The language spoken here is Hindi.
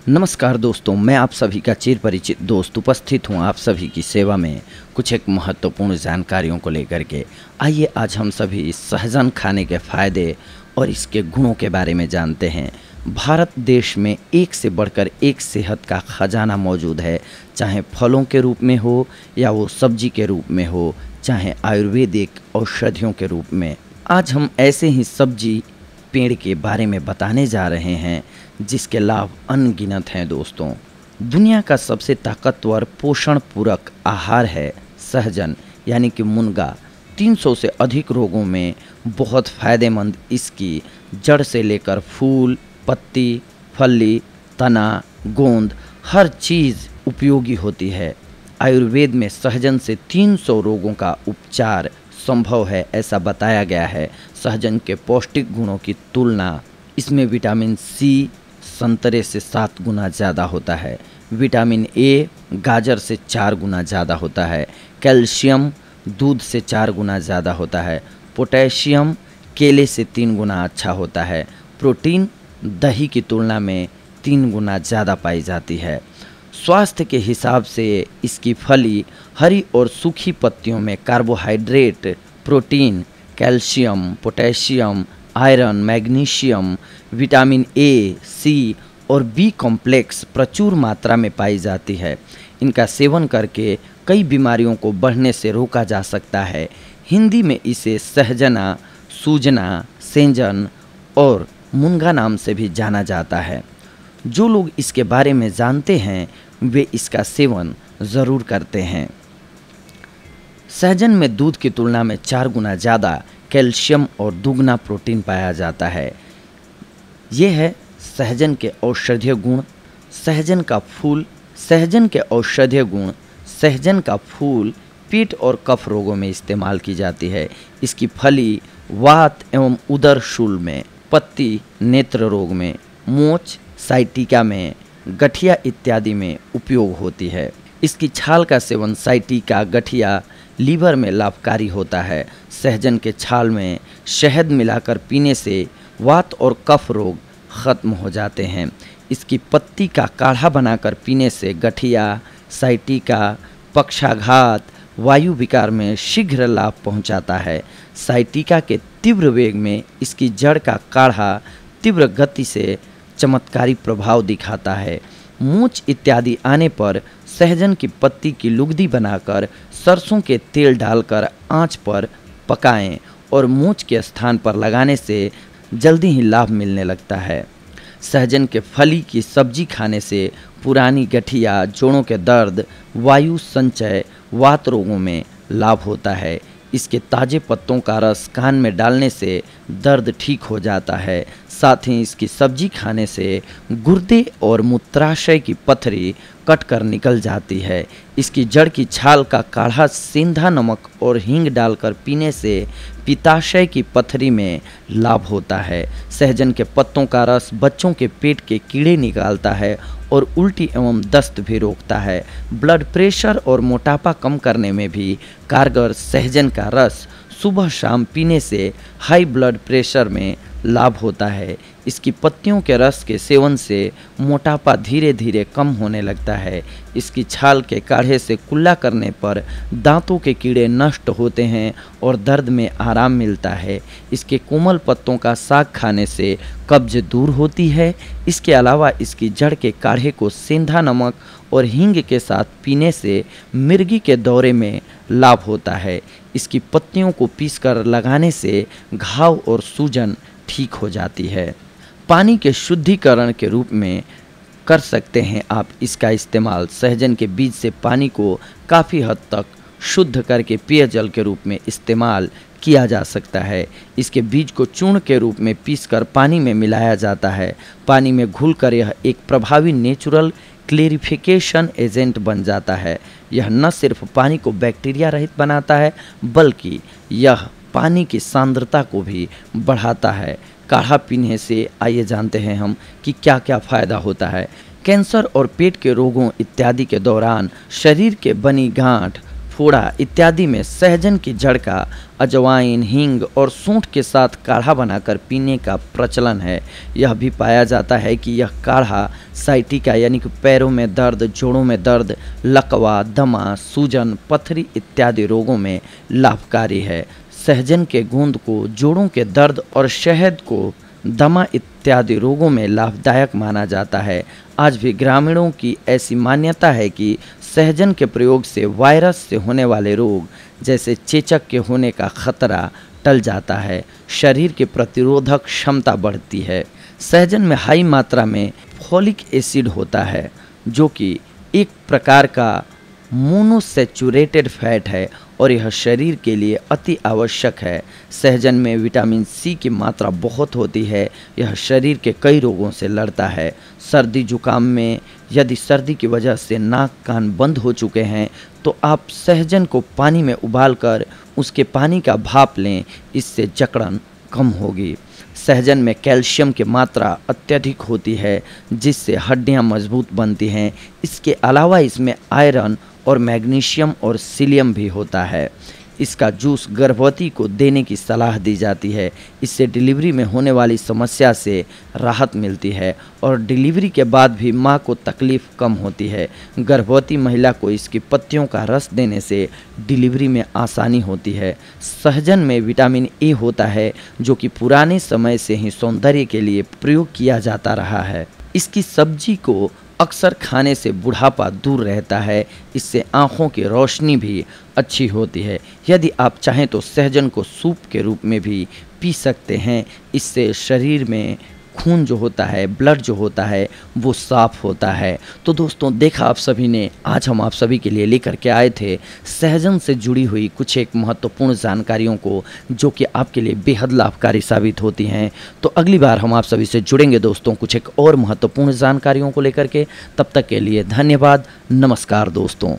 नमस्कार दोस्तों, मैं आप सभी का चिर परिचित दोस्त उपस्थित हूँ आप सभी की सेवा में कुछ एक महत्वपूर्ण जानकारियों को लेकर के। आइए आज हम सभी इस सहजन खाने के फायदे और इसके गुणों के बारे में जानते हैं। भारत देश में एक से बढ़कर एक सेहत का खजाना मौजूद है, चाहे फलों के रूप में हो या वो सब्जी के रूप में हो, चाहे आयुर्वेदिक औषधियों के रूप में। आज हम ऐसे ही सब्जी पेड़ के बारे में बताने जा रहे हैं जिसके लाभ अनगिनत हैं दोस्तों। दुनिया का सबसे ताकतवर पोषण पूरक आहार है सहजन यानी कि मुनगा। 300 से अधिक रोगों में बहुत फायदेमंद इसकी जड़ से लेकर फूल, पत्ती, फली, तना, गोंद हर चीज़ उपयोगी होती है। आयुर्वेद में सहजन से 300 रोगों का उपचार संभव है ऐसा बताया गया है। सहजन के पौष्टिक गुणों की तुलना इसमें विटामिन सी संतरे से 7 गुना ज़्यादा होता है, विटामिन ए गाजर से 4 गुना ज़्यादा होता है, कैल्शियम दूध से 4 गुना ज़्यादा होता है, पोटेशियम केले से 3 गुना अच्छा होता है, प्रोटीन दही की तुलना में 3 गुना ज़्यादा पाई जाती है। स्वास्थ्य के हिसाब से इसकी फली हरी और सूखी पत्तियों में carbohydrate, protein, calcium, potassium, iron, magnesium, vitamin A, C और बी कॉम्प्लेक्स प्रचुर मात्रा में पाई जाती है। इनका सेवन करके कई बीमारियों को बढ़ने से रोका जा सकता है। हिंदी में इसे सहजना, सूजना, सेंजन और मुनगा नाम से भी जाना जाता है। जो लोग इसके बारे में जानते हैं वे इसका सेवन ज़रूर करते हैं। सहजन में दूध की तुलना में 4 गुना ज़्यादा कैल्शियम और दुगना प्रोटीन पाया जाता है। ये है सहजन के औषधीय गुण। सहजन का फूल, सहजन के औषधीय गुण। सहजन का फूल पेट और कफ रोगों में इस्तेमाल की जाती है। इसकी फली वात एवं उदर शूल में, पत्ती नेत्र रोग में, मोच साइटिका में, गठिया इत्यादि में उपयोग होती है। इसकी छाल का सेवन साइटिका, गठिया, लीवर में लाभकारी होता है। सहजन के छाल में शहद मिलाकर पीने से वात और कफ रोग खत्म हो जाते हैं। इसकी पत्ती का काढ़ा बनाकर पीने से गठिया, साइटिका, पक्षाघात, वायु विकार में शीघ्र लाभ पहुंचाता है। साइटिका के तीव्र वेग में इसकी जड़ का काढ़ा तीव्र गति से चमत्कारी प्रभाव दिखाता है। मूंछ इत्यादि आने पर सहजन की पत्ती की लुगदी बनाकर सरसों के तेल डालकर आंच पर पकाएं और मूंछ के स्थान पर लगाने से जल्दी ही लाभ मिलने लगता है। सहजन के फली की सब्जी खाने से पुरानी गठिया, जोड़ों के दर्द, वायु संचय, वात रोगों में लाभ होता है। इसके ताज़े पत्तों का रस कान में डालने से दर्द ठीक हो जाता है। साथ ही इसकी सब्जी खाने से गुर्दे और मूत्राशय की पथरी कट कर निकल जाती है। इसकी जड़ की छाल का काढ़ा सेंधा नमक और हींग डालकर पीने से पित्ताशय की पथरी में लाभ होता है। सहजन के पत्तों का रस बच्चों के पेट के कीड़े निकालता है और उल्टी एवं दस्त भी रोकता है। ब्लड प्रेशर और मोटापा कम करने में भी कारगर सहजन का रस सुबह शाम पीने से हाई ब्लड प्रेशर में लाभ होता है। इसकी पत्तियों के रस के सेवन से मोटापा धीरे धीरे कम होने लगता है। इसकी छाल के काढ़े से कुल्ला करने पर दांतों के कीड़े नष्ट होते हैं और दर्द में आराम मिलता है। इसके कोमल पत्तों का साग खाने से कब्ज दूर होती है। इसके अलावा इसकी जड़ के काढ़े को सेंधा नमक और हींग के साथ पीने से मिर्गी के दौरे में लाभ होता है। इसकी पत्तियों को पीसकर लगाने से घाव और सूजन ठीक हो जाती है। पानी के शुद्धिकरण के रूप में कर सकते हैं आप इसका इस्तेमाल। सहजन के बीज से पानी को काफ़ी हद तक शुद्ध करके पेयजल के रूप में इस्तेमाल किया जा सकता है। इसके बीज को चूर्ण के रूप में पीसकर पानी में मिलाया जाता है। पानी में घुलकर यह एक प्रभावी नेचुरल क्लेरिफिकेशन एजेंट बन जाता है। यह न सिर्फ पानी को बैक्टीरिया रहित बनाता है बल्कि यह पानी की सांद्रता को भी बढ़ाता है। काढ़ा पीने से आइए जानते हैं हम कि क्या क्या फ़ायदा होता है। कैंसर और पेट के रोगों इत्यादि के दौरान शरीर के बनी गांठ, फोड़ा इत्यादि में सहजन की जड़ का अजवाइन, हींग और सूंठ के साथ काढ़ा बनाकर पीने का प्रचलन है। यह भी पाया जाता है कि यह काढ़ा साइटिका यानी कि पैरों में दर्द, जोड़ों में दर्द, लकवा, दमा, सूजन, पथरी इत्यादि रोगों में लाभकारी है। सहजन के गूंद को जोड़ों के दर्द और शहद को दमा इत्यादि रोगों में लाभदायक माना जाता है। आज भी ग्रामीणों की ऐसी मान्यता है कि सहजन के प्रयोग से वायरस से होने वाले रोग जैसे चेचक के होने का खतरा टल जाता है, शरीर की प्रतिरोधक क्षमता बढ़ती है। सहजन में हाई मात्रा में फोलिक एसिड होता है जो कि एक प्रकार का मोनोसैचुरेटेड फैट है और यह शरीर के लिए अति आवश्यक है। सहजन में विटामिन सी की मात्रा बहुत होती है। यह शरीर के कई रोगों से लड़ता है। सर्दी जुकाम में यदि सर्दी की वजह से नाक कान बंद हो चुके हैं तो आप सहजन को पानी में उबालकर उसके पानी का भाप लें, इससे जकड़न कम होगी। सहजन में कैल्शियम की मात्रा अत्यधिक होती है जिससे हड्डियां मजबूत बनती हैं। इसके अलावा इसमें आयरन और मैग्नीशियम और सीलियम भी होता है। इसका जूस गर्भवती को देने की सलाह दी जाती है। इससे डिलीवरी में होने वाली समस्या से राहत मिलती है और डिलीवरी के बाद भी मां को तकलीफ़ कम होती है। गर्भवती महिला को इसकी पत्तियों का रस देने से डिलीवरी में आसानी होती है। सहजन में विटामिन ए होता है जो कि पुराने समय से ही सौंदर्य के लिए प्रयोग किया जाता रहा है। इसकी सब्जी को अक्सर खाने से बुढ़ापा दूर रहता है। इससे आँखों की रोशनी भी अच्छी होती है। यदि आप चाहें तो सहजन को सूप के रूप में भी पी सकते हैं। इससे शरीर में खून जो होता है, ब्लड जो होता है वो साफ होता है। तो दोस्तों देखा आप सभी ने, आज हम आप सभी के लिए लेकर के आए थे सहजन से जुड़ी हुई कुछ एक महत्वपूर्ण जानकारियों को जो कि आपके लिए बेहद लाभकारी साबित होती हैं। तो अगली बार हम आप सभी से जुड़ेंगे दोस्तों कुछ एक और महत्वपूर्ण जानकारियों को लेकर के। तब तक के लिए धन्यवाद। नमस्कार दोस्तों।